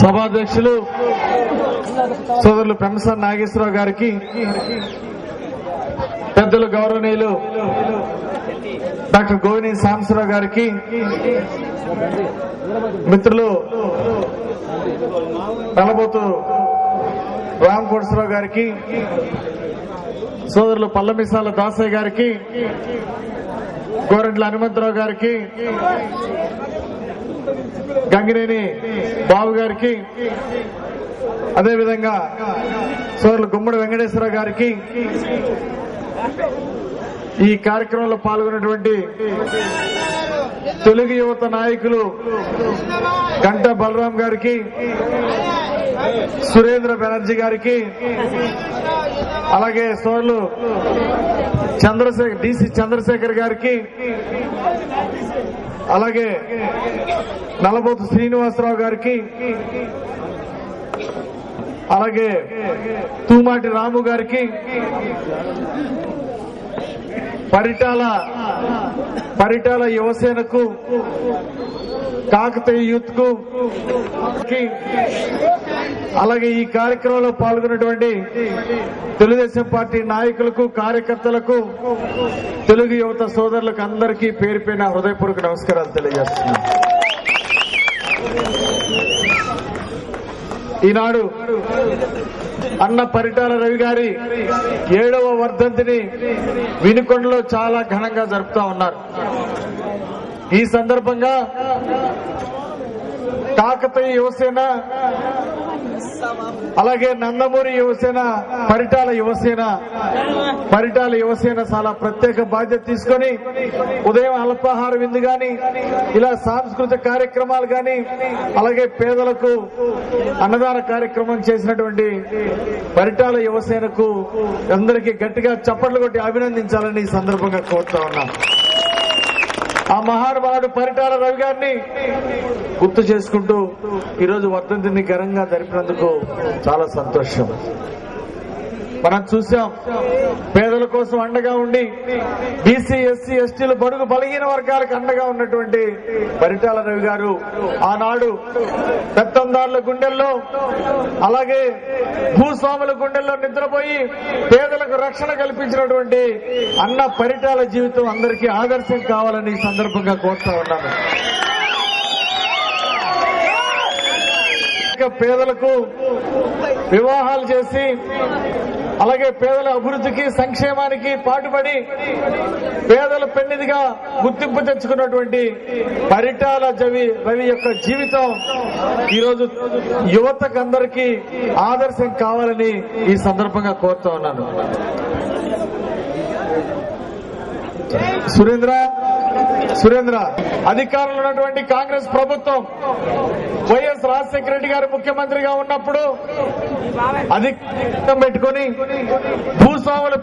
సభాధ్యక్షులు సోదరులు పెంసన్ నాగేశ్వరరావు గారికి, పెద్దలు గౌరవనీయులు డాక్టర్ గోవిని సాంబశివరావు గారికి, మిత్రులు నలబోతు రామకోటేశ్వరరావు గారికి, సోదరులు పల్లమిసాల దాసయ్య గారికి, గోరంట్ల హనుమంతరావు గారికి, గంగినేని బాబు గారికి, అదేవిధంగా సోదరులు గుమ్మడి వెంకటేశ్వరరావు గారికి, ఈ కార్యక్రమంలో పాల్గొన్నటువంటి తెలుగు యువత నాయకులు గంట బలరాం గారికి, సురేంద్ర బెనర్జీ గారికి, అలాగే సోదరులు డిసి చంద్రశేఖర్ గారికి, అలాగే నలబోతు శ్రీనివాసరావు గారికి, అలాగే తూమాటి రాము గారికి, పరిటాల యువసేనకు, కాకతీయ యూత్ కు, అలాగే ఈ కార్యక్రమంలో పాల్గొన్నటువంటి తెలుగుదేశం పార్టీ నాయకులకు, కార్యకర్తలకు, తెలుగు యువత సోదరులకు అందరికీ పేరు పేరున హృదయపూర్వక నమస్కారాలు తెలియజేస్తున్నాను. ఈనాడు అన్న పరిటాల రవి గారి 7వ వర్ధంతిని వినుకొండలో చాలా ఘనంగా జరుపుతా ఉన్నారు. ఈ సందర్భంగా కాకతీయ యువసేన, అలాగే నందమూరి యువసేన, పరిటాల యువసేన చాలా ప్రత్యేక బాధ్యత తీసుకొని ఉదయం అల్పాహార విందు గాని, ఇలా సాంస్కృతిక కార్యక్రమాలు గాని, అలాగే పేదలకు అన్నదాన కార్యక్రమం చేసినటువంటి పరిటాల యువసేనకు అందరికీ గట్టిగా చప్పట్లు కొట్టి అభినందించాలని ఈ సందర్భంగా కోరుతా ఉన్నాం. ఆ మహానుభావుడు పరిటాల రవి గారిని గుర్తు చేసుకుంటూ ఈరోజు వర్ధంతిని ఘనంగా జరిపినందుకు చాలా సంతోషం. మనం చూసాం, పేదల కోసం అండగా ఉండి బీసీ, ఎస్సీ, ఎస్టీలు, బడుగు బలహీన వర్గాలకు అండగా ఉన్నటువంటి పరిటాల రవి గారు ఆనాడు పెత్తందారుల గుండెల్లో, అలాగే భూస్వాముల గుండెల్లో నిద్రపోయి పేదలకు రక్షణ కల్పించినటువంటి అన్న పరిటాల జీవితం అందరికీ ఆదర్శం కావాలని ఈ సందర్భంగా కోరుతా ఉన్నాను. పేదలకు వివాహాలు చేసి, అలాగే పేదల అభివృద్ధికి, సంక్షేమానికి పాటుపడి పేదల పెన్నిదిగా గుర్తింపు తెచ్చుకున్నటువంటి పరిటాల రవి యొక్క జీవితం ఈరోజు యువతకందరికీ ఆదర్శం కావాలని ఈ సందర్భంగా కోరుతా ఉన్నాను. సురేంద్ర అధికారంలో ఉన్నటువంటి కాంగ్రెస్ ప్రభుత్వం వైఎస్ రాజశేఖర రెడ్డి గారు ముఖ్యమంత్రిగా ఉన్నప్పుడు అధికారం పెట్టుకుని భూస్వాములు,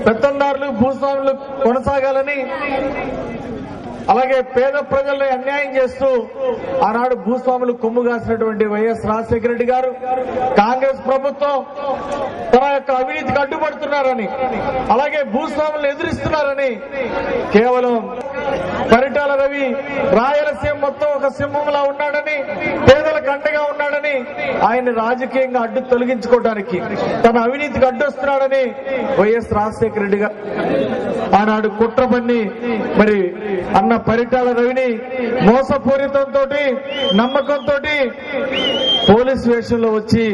పెత్తందారులు భూస్వాములు కొనసాగాలని, అలాగే పేద ప్రజల్ని అన్యాయం చేస్తూ ఆనాడు భూస్వాములు కొమ్ము కాసినటువంటి వైఎస్ రాజశేఖర రెడ్డి గారు, కాంగ్రెస్ ప్రభుత్వం తన యొక్క అవినీతికి అడ్డుపడుతున్నారని, అలాగే భూస్వాములను ఎదిరిస్తున్నారని, కేవలం పరిటాల రవి రాయలసీమ మొత్తం ఒక సింహంలా ఉన్నాడని, పేదలకు అండగా ఉన్నాడని, ఆయన రాజకీయంగా అడ్డు తొలగించుకోవడానికి, తన అవినీతికి అడ్డొస్తున్నాడని వైఎస్ రాజశేఖర రెడ్డి గారు ఆనాడు కుట్ర పన్ని మరి అన్న పరిటాల రవిని మోసపూరితంతో, నమ్మకంతో పోలీసు వేషంలో వచ్చి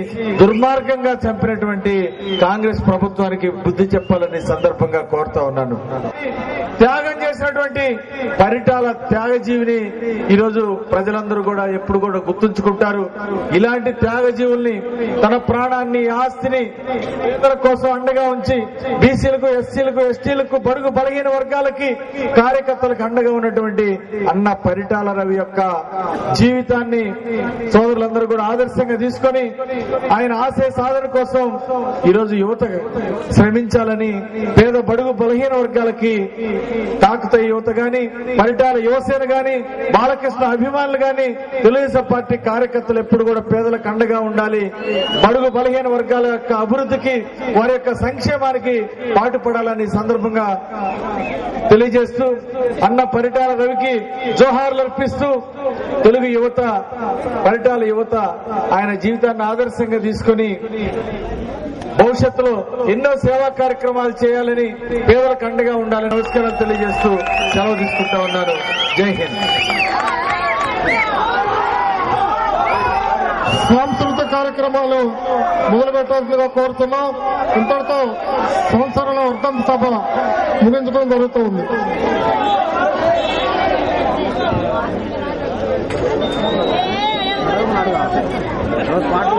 దుర్మార్గంగా చంపినటువంటి కాంగ్రెస్ ప్రభుత్వానికి బుద్ధి చెప్పాలని సందర్భంగా కోరుతా ఉన్నాను. త్యాగం చేసినటువంటి పరిటాల త్యాగజీవిని ఈరోజు ప్రజలందరూ కూడా ఎప్పుడు కూడా గుర్తుంచుకుంటారు. ఇలాంటి త్యాగజీవుల్ని, తన ప్రాణాన్ని, ఆస్తిని పేదల కోసం అండగా ఉంచి బీసీలకు, ఎస్సీలకు, ఎస్టీలకు, బడుగు బలహీన వర్గాలకి, కార్యకర్తలకు అండగా ఉన్నటువంటి అన్న పరిటాల రవి యొక్క జీవితాన్ని సోదరులందరూ కూడా ఆదర్శంగా తీసుకొని ఆయన ఆశయ సాధన కోసం ఈరోజు యువత శ్రమించాలని, పేద బడుగు బలహీన వర్గాలకి, కాకతీయ యువత గాని, పరిటాల యువసేన గాని, బాలకృష్ణ అభిమానులు గాని, తెలుగుదేశం పార్టీ కార్యకర్తలు ఎప్పుడు కూడా పేదలకు అండగా ఉండాలి. బడుగు బలహీన వర్గాల యొక్క అభివృద్ధికి, వారి యొక్క సంక్షేమానికి పాటుపడాలని సందర్భంగా తెలియజేస్తూ అన్న పరిటాల రవికి జోహార్లు అర్పిస్తూ తెలుగు యువత, పరిటాల యువత ఆయన జీవితాన్ని ఆదర్శంగా తీసుకుని భవిష్యత్తులో ఎన్నో సేవా కార్యక్రమాలు చేయాలని, పేదలకు అండగా ఉండాలని నమస్కారాలు తెలియజేస్తూ సెలవు తీసుకుంటా ఉన్నాను. జై హింద్. సాంస్కృతిక కార్యక్రమాలు మొదలుపెట్టాల్సిందిగా కోరుతున్నాం. ఇంతటితో సంవత్సరంలో వర్ధంతి సభ ముగించడం జరుగుతుంది. పార్టీ